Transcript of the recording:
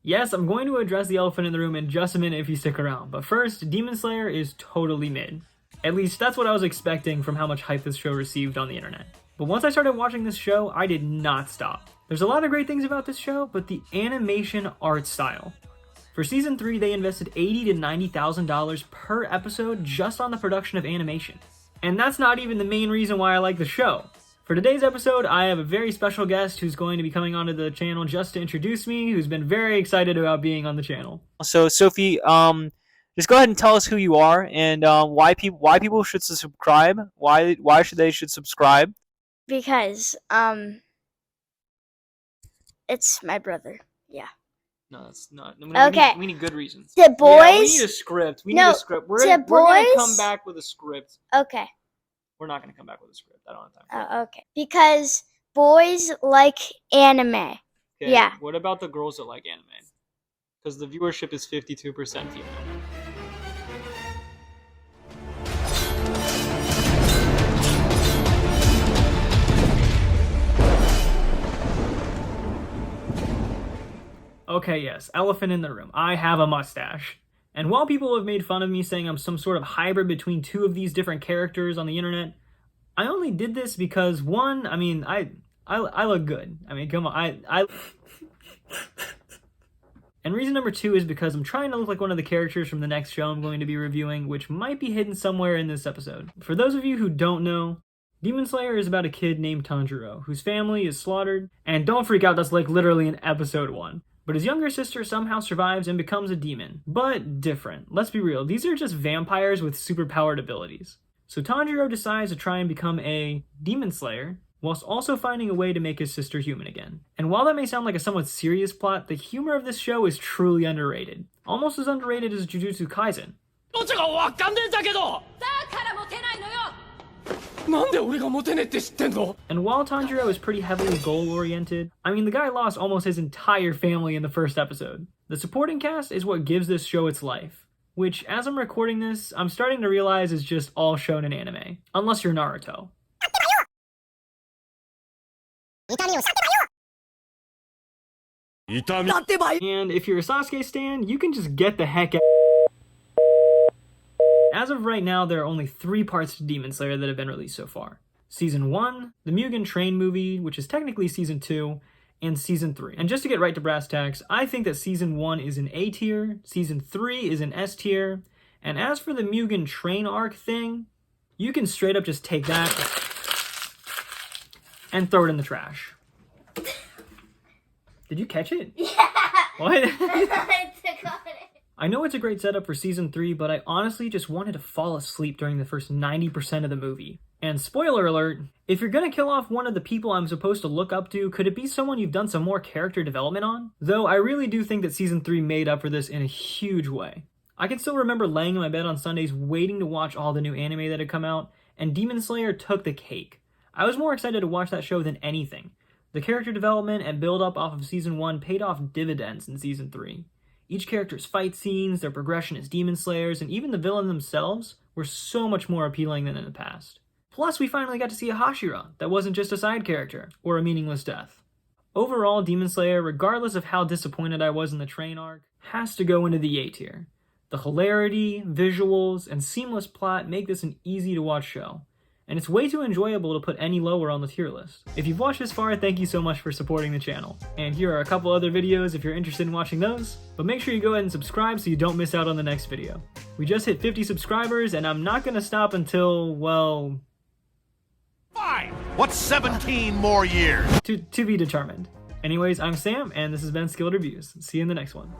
Yes, I'm going to address the elephant in the room in just a minute if you stick around, but first, Demon Slayer is totally mid. At least that's what I was expecting from how much hype this show received on the internet. But once I started watching this show, I did not stop. There's a lot of great things about this show, but the animation art style. For season 3, they invested $80,000 to $90,000 per episode just on the production of animation. And that's not even the main reason why I like the show. For today's episode, I have a very special guest who's going to be coming onto the channel just to introduce me, who's been very excited about being on the channel. So Sophie, just go ahead and tell us who you are and why people should subscribe. Why should they subscribe? Because it's my brother. Yeah. No, that's not. Okay. We need good reasons. The boys. Yeah, we need a script. We need a script. We're gonna come back with a script. Okay. We're not gonna come back with a script. I don't have time for Okay. Because boys like anime. Okay, Yeah. What about the girls that like anime? Because the viewership is 52% female. Okay, yes, elephant in the room. I have a mustache. And while people have made fun of me saying I'm some sort of hybrid between two of these different characters on the internet, I only did this because, one, I mean, I look good. I mean, come on, I And reason number 2 is because I'm trying to look like one of the characters from the next show I'm going to be reviewing, which might be hidden somewhere in this episode. For those of you who don't know, Demon Slayer is about a kid named Tanjiro, whose family is slaughtered, and don't freak out, that's like literally in episode 1. But his younger sister somehow survives and becomes a demon. But different. Let's be real, these are just vampires with superpowered abilities. So Tanjiro decides to try and become a Demon Slayer, whilst also finding a way to make his sister human again. And while that may sound like a somewhat serious plot, the humor of this show is truly underrated. Almost as underrated as Jujutsu Kaisen. And while Tanjiro is pretty heavily goal-oriented, I mean, the guy lost almost his entire family in the first episode. The supporting cast is what gives this show its life, which, as I'm recording this, I'm starting to realize is just all shown in anime. Unless you're Naruto. And if you're a Sasuke stan, you can just get the heck out. As of right now, there are only 3 parts to Demon Slayer that have been released so far. Season 1, the Mugen Train movie, which is technically Season 2, and Season 3. And just to get right to brass tacks, I think that Season 1 is an A tier, Season 3 is an S tier, and as for the Mugen Train arc thing, you can straight up just take that and throw it in the trash. Did you catch it? Yeah. What? I know it's a great setup for Season 3, but I honestly just wanted to fall asleep during the first 90% of the movie. And spoiler alert, if you're gonna kill off one of the people I'm supposed to look up to, could it be someone you've done some more character development on? Though I really do think that Season 3 made up for this in a huge way. I can still remember laying in my bed on Sundays waiting to watch all the new anime that had come out, and Demon Slayer took the cake. I was more excited to watch that show than anything. The character development and build-up off of Season 1 paid off dividends in Season 3. Each character's fight scenes, their progression as Demon Slayers, and even the villain themselves were so much more appealing than in the past. Plus, we finally got to see a Hashira that wasn't just a side character, or a meaningless death. Overall, Demon Slayer, regardless of how disappointed I was in the train arc, has to go into the A tier. The hilarity, visuals, and seamless plot make this an easy-to-watch show. And it's way too enjoyable to put any lower on the tier list. If you've watched this far, thank you so much for supporting the channel. And here are a couple other videos if you're interested in watching those, but make sure you go ahead and subscribe so you don't miss out on the next video. We just hit 50 subscribers, and I'm not gonna stop until, well... Fine! What's 17 more years? To be determined. Anyways, I'm Sam, and this has been Skilled Reviews. See you in the next one.